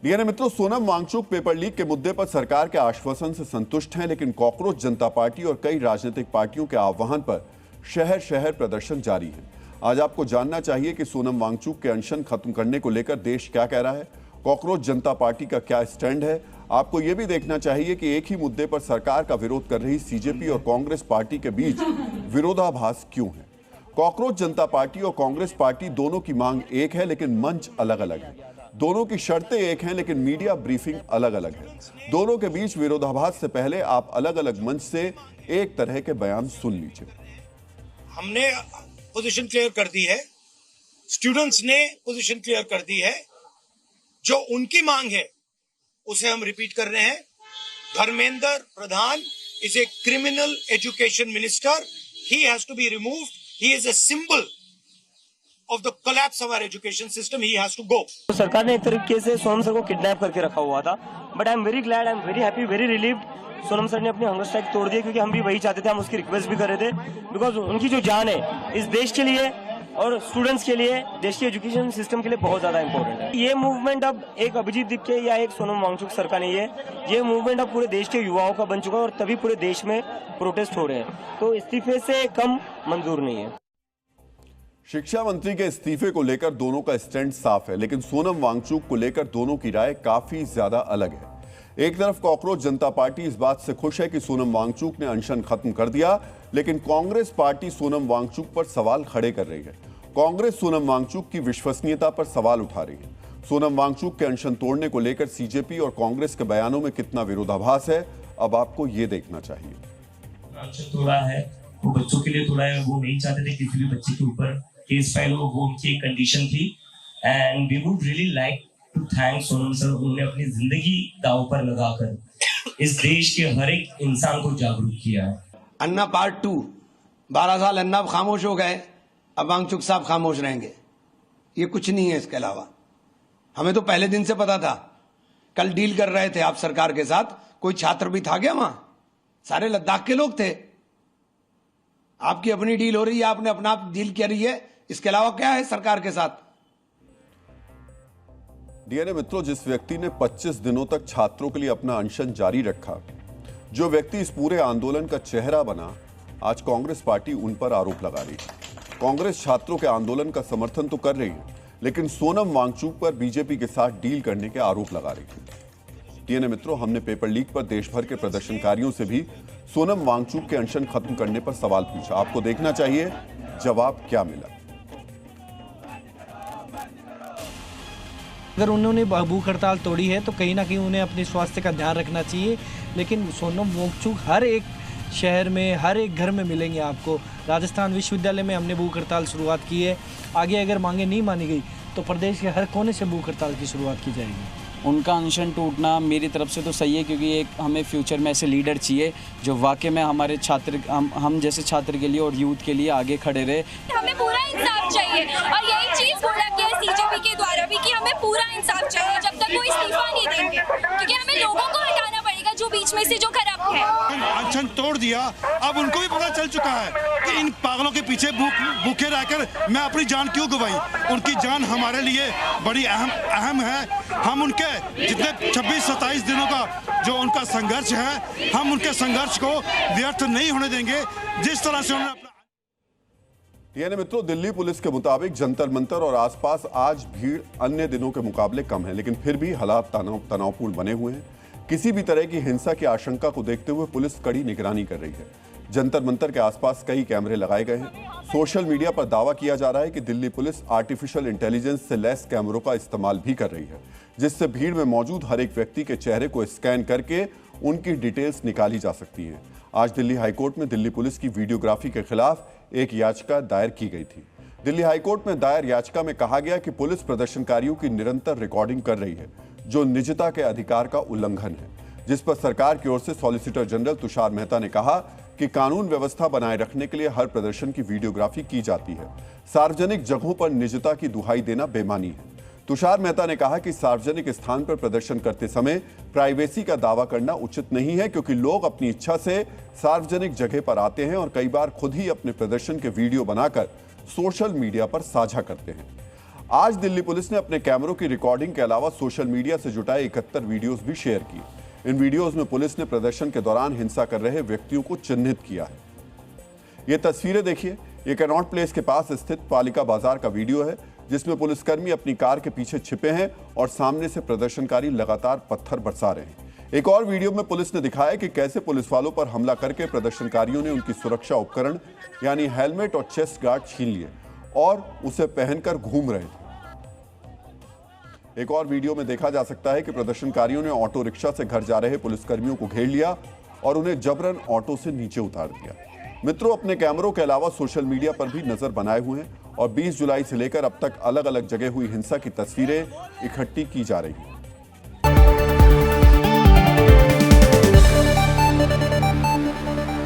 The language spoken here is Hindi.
डीएनए मित्रों, सोनम वांगचुक पेपर लीक के मुद्दे पर सरकार के आश्वासन से संतुष्ट हैं, लेकिन कॉकरोच जनता पार्टी और कई राजनीतिक पार्टियों के आह्वान पर शहर शहर प्रदर्शन जारी है। आज आपको जानना चाहिए कि सोनम वांगचुक के अनशन खत्म करने को लेकर देश क्या कह रहा है, कॉकरोच जनता पार्टी का क्या स्टैंड है। आपको यह भी देखना चाहिए कि एक ही मुद्दे पर सरकार का विरोध कर रही सीजेपी और कांग्रेस पार्टी के बीच विरोधाभास क्यों है। कॉकरोच जनता पार्टी और कांग्रेस पार्टी दोनों की मांग एक है, लेकिन मंच अलग अलग है। दोनों की शर्तें एक हैं, लेकिन मीडिया ब्रीफिंग अलग अलग है। दोनों के बीच विरोधाभास से पहले आप अलग अलग मंच से एक तरह के बयान सुन लीजिए। हमने पोजीशन क्लियर कर दी है, स्टूडेंट्स ने पोजीशन क्लियर कर दी है। जो उनकी मांग है उसे हम रिपीट कर रहे हैं। Dharmendra Pradhan is a criminal education minister, he has to be removed, he is a symbol of the collapse of our education system, he has to go. तो सरकार ने एक तरीके से सोनम सर को किडनैप करके रखा हुआ था, but I am very glad, I am very happy, very relieved. Sonam sir ने अपनी हंगर स्ट्राइक तोड़ दिया, क्योंकि हम भी वही चाहते थे, हम उसकी रिक्वेस्ट भी कर रहे थे, बिकॉज उनकी जो जान है इस देश के लिए और स्टूडेंट्स के लिए, देश के एजुकेशन सिस्टम के लिए बहुत ज्यादा इंपॉर्टेंट है। ये मूवमेंट अब एक अभिजीत दीप या एक सोनम वांगचुक सर का नहीं है, ये मूवमेंट अब पूरे देश के युवाओं का बन चुका है और तभी पूरे देश में प्रोटेस्ट हो रहे हैं। तो इस्तीफे से कम मंजूर नहीं है। शिक्षा मंत्री के इस्तीफे को लेकर दोनों का स्टैंड साफ है, लेकिन सोनम वांगचुक को लेकर दोनों की राय काफी ज्यादा अलग है। एक तरफ कॉकरोच जनता पार्टी इस बात से खुश है कि सोनम वांगचुक ने अनशन खत्म कर दिया, लेकिन कांग्रेस पार्टी सोनम वांगचुक पर सवाल खड़े कर रही है। कांग्रेस सोनम वांगचुक की विश्वसनीयता पर सवाल उठा रही है। सोनम वांगचुक के अनशन तोड़ने को लेकर सीजेपी और कांग्रेस के बयानों में कितना विरोधाभास है, अब आपको ये देखना चाहिए। अनशन तोड़ा है वो बच्चों के लिए तोड़ा है, वो नहीं चाहते थे किसी भी बच्चे के ऊपर केस फाइल हो, वो उनकी एक कंडीशन थी। And we would really like to thank Sonam sir, उन्होंने अपनी जिंदगी दांव पर लगाकर इस देश के हर एक इंसान को जागरूक किया है। अन्ना पार्ट 2, 12 साल अन्ना खामोश हो गए, अब वांगचुक साहब खामोश रहेंगे, ये कुछ नहीं है इसके अलावा। हमें तो पहले दिन से पता था। कल डील कर रहे थे आप सरकार के साथ, कोई छात्र भी था क्या वहां? सारे लद्दाख के लोग थे। आपकी अपनी डील हो रही है, आपने अपना डील करी है, इसके अलावा क्या है सरकार के साथ? डीएनए मित्रों, जिस व्यक्ति ने 25 दिनों तक छात्रों के लिए अपना अनशन जारी रखा, जो व्यक्ति इस पूरे आंदोलन का चेहरा बना, आज कांग्रेस पार्टी उन पर आरोप लगा रही है। कांग्रेस छात्रों के आंदोलन का समर्थन तो कर रही है, लेकिन सोनम वांगचुक पर बीजेपी के साथ डील करने के आरोप लगा रही है। डीएनए मित्रों, हमने पेपर लीक पर देश भर के प्रदर्शनकारियों से भी सोनम वांगचुक के अनशन खत्म करने पर सवाल पूछा। आपको देखना चाहिए जवाब क्या मिला। अगर उन्होंने भूख हड़ताल तोड़ी है तो कहीं ना कहीं उन्हें अपने स्वास्थ्य का ध्यान रखना चाहिए, लेकिन सोनम वांगचुक हर एक शहर में, हर एक घर में मिलेंगे आपको। राजस्थान विश्वविद्यालय में हमने भूख हड़ताल शुरुआत की है, आगे अगर मांगे नहीं मानी गई तो प्रदेश के हर कोने से भूख हड़ताल की शुरुआत की जाएगी। उनका अनशन टूटना मेरी तरफ से तो सही है, क्योंकि एक हमें फ्यूचर में ऐसे लीडर चाहिए जो वाकई में हमारे छात्र, हम जैसे छात्र के लिए और यूथ के लिए आगे खड़े रहे। हमें पूरा इंसाफ चाहिए और यही चीज़ बोला गया है सीजेपी के द्वारा भी कि हमें पूरा इंसाफ चाहिए जब तक वो इस्तीफा नहीं देंगे, क्योंकि हमें लोगों को हटाना पड़ेगा जो बीच में से जो करप्ट है। अनशन तोड़ दिया, अब उनको भी पता चल चुका है कि इन पागलों के पीछे भूखे रहकर मैं अपनी जान क्यों गंवाई। उनकी जान हमारे लिए बड़ी अहम है। हम उनके जितने 26-27 दिनों का जो उनका संघर्ष है, हम उनके संघर्ष को व्यर्थ नहीं होने देंगे। जिस तरह से उन्होंने डीएनए मित्रों, दिल्ली पुलिस के मुताबिक जंतर मंतर और आसपास आज भीड़ अन्य दिनों के मुकाबले कम है, लेकिन फिर भी हालात तनावपूर्ण बने हुए हैं। किसी भी तरह की हिंसा की आशंका को देखते हुए पुलिस कड़ी निगरानी कर रही है। जंतर मंतर के आसपास कई कैमरे लगाए गए हैं। सोशल मीडिया पर दावा किया जा रहा है कि दिल्ली पुलिस आर्टिफिशियल इंटेलिजेंस से लैस कैमरों का इस्तेमाल भी कर रही है, जिससे भीड़ में मौजूद हर एक व्यक्ति के चेहरे को स्कैन करके उनकी डिटेल्स निकाली जा सकती हैं। आज दिल्ली हाईकोर्ट में दिल्ली पुलिस की वीडियोग्राफी के खिलाफ एक याचिका दायर की गई थी। दिल्ली हाईकोर्ट में दायर याचिका में कहा गया कि पुलिस प्रदर्शनकारियों की निरंतर रिकॉर्डिंग कर रही है, जो निजता के अधिकार का उल्लंघन है, जिस पर सरकार की ओर से सॉलिसिटर जनरल तुषार मेहता ने कहा कि कानून व्यवस्था बनाए रखने के लिए हर प्रदर्शन की वीडियोग्राफी की जाती है। सार्वजनिक जगहों पर निजता की दुहाई देना बेमानी है। तुषार मेहता ने कहा कि सार्वजनिक स्थान पर प्रदर्शन करते समय प्राइवेसी का दावा करना उचित नहीं है, क्योंकि लोग अपनी इच्छा से सार्वजनिक जगह पर आते हैं और कई बार खुद ही अपने प्रदर्शन के वीडियो बनाकर सोशल मीडिया पर साझा करते हैं। आज दिल्ली पुलिस ने अपने कैमरों की रिकॉर्डिंग के अलावा सोशल मीडिया से जुटाए 71 वीडियोस भी शेयर किए। इन वीडियोस में पुलिस ने प्रदर्शन के दौरान हिंसा कर रहे व्यक्तियों को चिन्हित किया है। ये तस्वीरें देखिए, ये कैनॉट प्लेस के पास स्थित पालिका बाजार का वीडियो है, जिसमें पुलिसकर्मी अपनी कार के पीछे छिपे हैं और सामने से प्रदर्शनकारी लगातार पत्थर बरसा रहे हैं। एक और वीडियो में पुलिस ने दिखाया कि कैसे पुलिस वालों पर हमला करके प्रदर्शनकारियों ने उनकी सुरक्षा उपकरण यानी हेलमेट और चेस्ट गार्ड छीन लिए और उसे पहनकर घूम रहे थे। एक और वीडियो में देखा जा सकता है कि प्रदर्शनकारियों ने ऑटो रिक्शा से घर जा रहे पुलिसकर्मियों को घेर लिया और उन्हें जबरन ऑटो से नीचे उतार दिया। मित्रों, अपने कैमरों के अलावा सोशल मीडिया पर भी नजर बनाए हुए हैं और 20 जुलाई से लेकर अब तक अलग अलग जगह हुई हिंसा की तस्वीरें इकट्ठी की जा रही हैं।